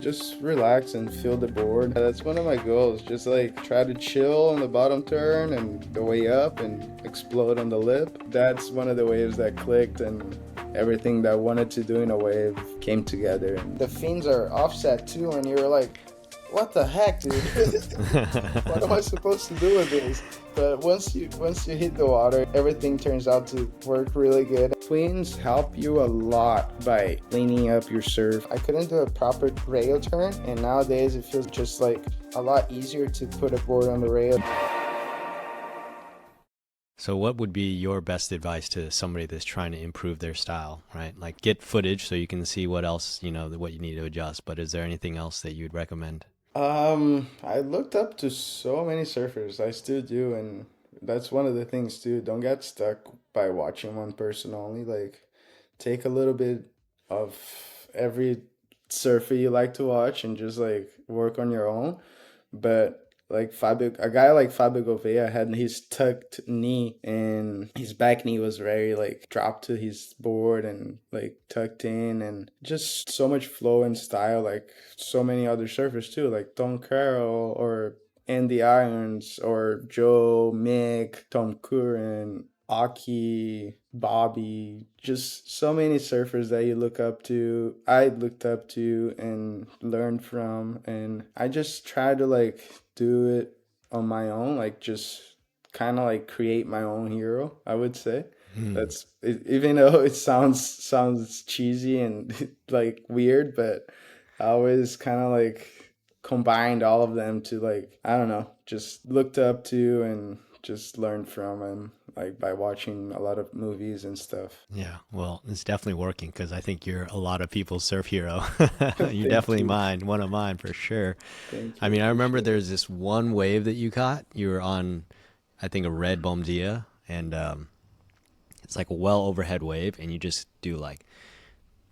Just relax and feel the board. That's one of my goals. Just like try to chill on the bottom turn and the way up and explode on the lip. That's one of the waves that clicked, and everything that I wanted to do in a wave came together. And the fins are offset too, and you're like, what the heck, dude? What am I supposed to do with this? But once you hit the water, everything turns out to work really good. Twins help you a lot by cleaning up your surf. I couldn't do a proper rail turn, and nowadays it feels just like a lot easier to put a board on the rail. So what would be your best advice to somebody that's trying to improve their style, right? Like get footage so you can see what else, what you need to adjust, but is there anything else that you'd recommend? I looked up to so many surfers. I still do, and that's one of the things too. Don't get stuck by watching one person only. Like, take a little bit of every surfer you like to watch and just like work on your own. But like Fabio, a guy like Fabio Gouveia had his tucked knee, and his back knee was very like dropped to his board and like tucked in, and just so much flow and style. Like so many other surfers too, like Tom Carroll or Andy Irons or Joe, Mick, Tom Curran, Aki, Bobby, just so many surfers that you look up to. I looked up to and learned from, and I just try to like do it on my own, like just kind of like create my own hero, I would say. Hmm. That's it, even though it sounds cheesy and like weird, but I always kind of like combined all of them to like, I don't know, just looked up to and just learned from, and like by watching a lot of movies and stuff. Yeah, well, it's definitely working because I think you're a lot of people's surf hero. You're Thank definitely you. mine, one of mine for sure. Thank I you. mean, I remember Appreciate it. there's this one wave that you caught. You were on, I think, a red Bomdia, and it's like a well overhead wave, and you just do like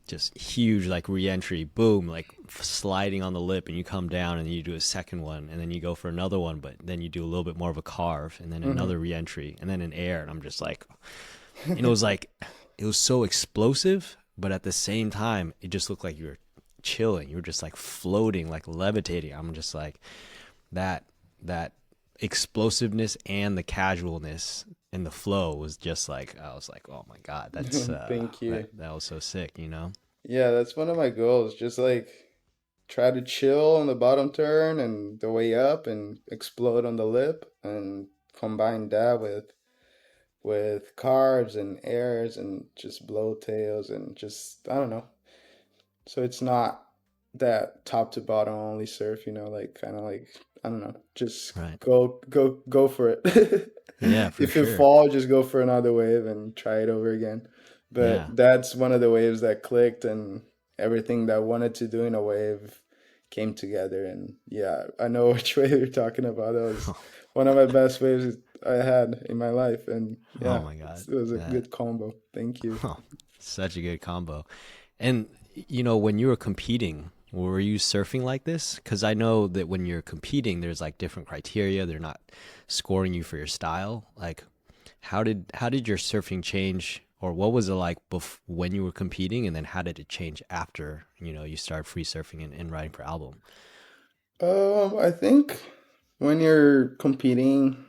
just huge like re-entry, boom, like sliding on the lip, and you come down, and then you do a second one, and then you go for another one, but then you do a little bit more of a carve, and then Hmm. another re-entry, and then an air, and I'm just like, and it was like, it was so explosive, but at the same time, it just looked like you were chilling. You were just like floating, like levitating. I'm just like that that explosiveness and the casualness and the flow was just like, I was like, oh my god, that's Thank you. that was so sick. Yeah, that's one of my goals. Just like try to chill on the bottom turn and the way up and explode on the lip, and combine that with carbs and airs and just blow tails and just I don't know. So it's not that top to bottom only surf, like kind of like I don't know, just Right. go for it. Yeah, for If you sure. fall, just go for another wave and try it over again. Yeah. But that's one of the waves that clicked, and everything that I wanted to do in a wave came together. And yeah, I know which wave you're talking about. That was one of my best waves I had in my life, and Oh yeah, my god. it was a That good combo. Thank you. oh, such a good combo. And when you were competing, were you surfing like this? Because I know that when you're competing, there's like different criteria. They're not scoring you for your style. Like, how did your surfing change, or what was it like when you were competing, and then how did it change after you started free surfing and writing for album? I think when you're competing,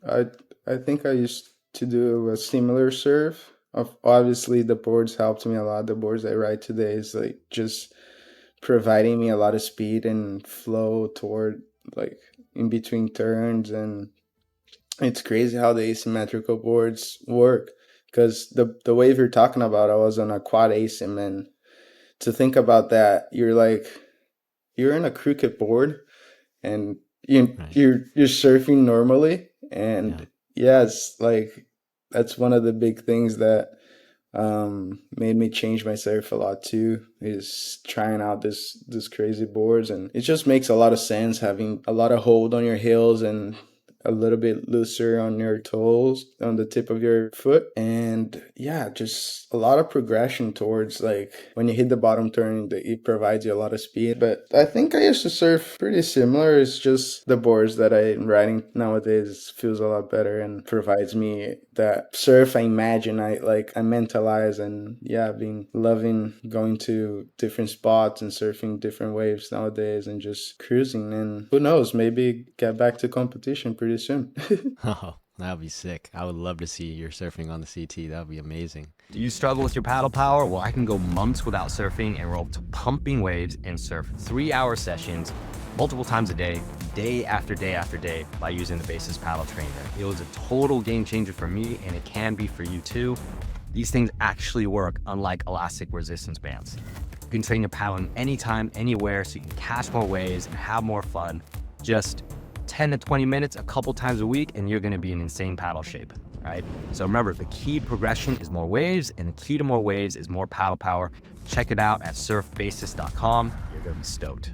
I think I used to do a similar surf. Of obviously the boards helped me a lot. The boards I ride today is like just providing me a lot of speed and flow toward like in between turns, and it's crazy how the asymmetrical boards work, because the wave you're talking about, I was on a quad asim, and to think about that, you're in a crooked board, and Right. you're surfing normally, Yeah. and yeah, it's like that's one of the big things that made me change my surf a lot too, is trying out this crazy boards, and it just makes a lot of sense having a lot of hold on your heels, and a little bit looser on your toes, on the tip of your foot. And yeah, just a lot of progression towards like when you hit the bottom turn, it provides you a lot of speed. But I think I used to surf pretty similar. It's just the boards that I'm riding nowadays feels a lot better and provides me that surf I imagine, I mentalize. And yeah, I've been loving going to different spots and surfing different waves nowadays and just cruising. And who knows, maybe get back to competition pretty soon. Oh, that would be sick. I would love to see you surfing on the CT. That would be amazing. Do you struggle with your paddle power? Well, I can go months without surfing and roll to pumping waves and surf 3-hour sessions multiple times a day, day after day after day, by using the Basis Paddle Trainer. It was a total game changer for me, and it can be for you too. These things actually work, unlike elastic resistance bands. You can train your paddling anytime, anywhere, so you can catch more waves and have more fun. Just 10 to 20 minutes a couple times a week, and you're gonna be in insane paddle shape, right? So remember, the key to progression is more waves, and the key to more waves is more paddle power. Check it out at surfbasis.com. You're gonna be stoked.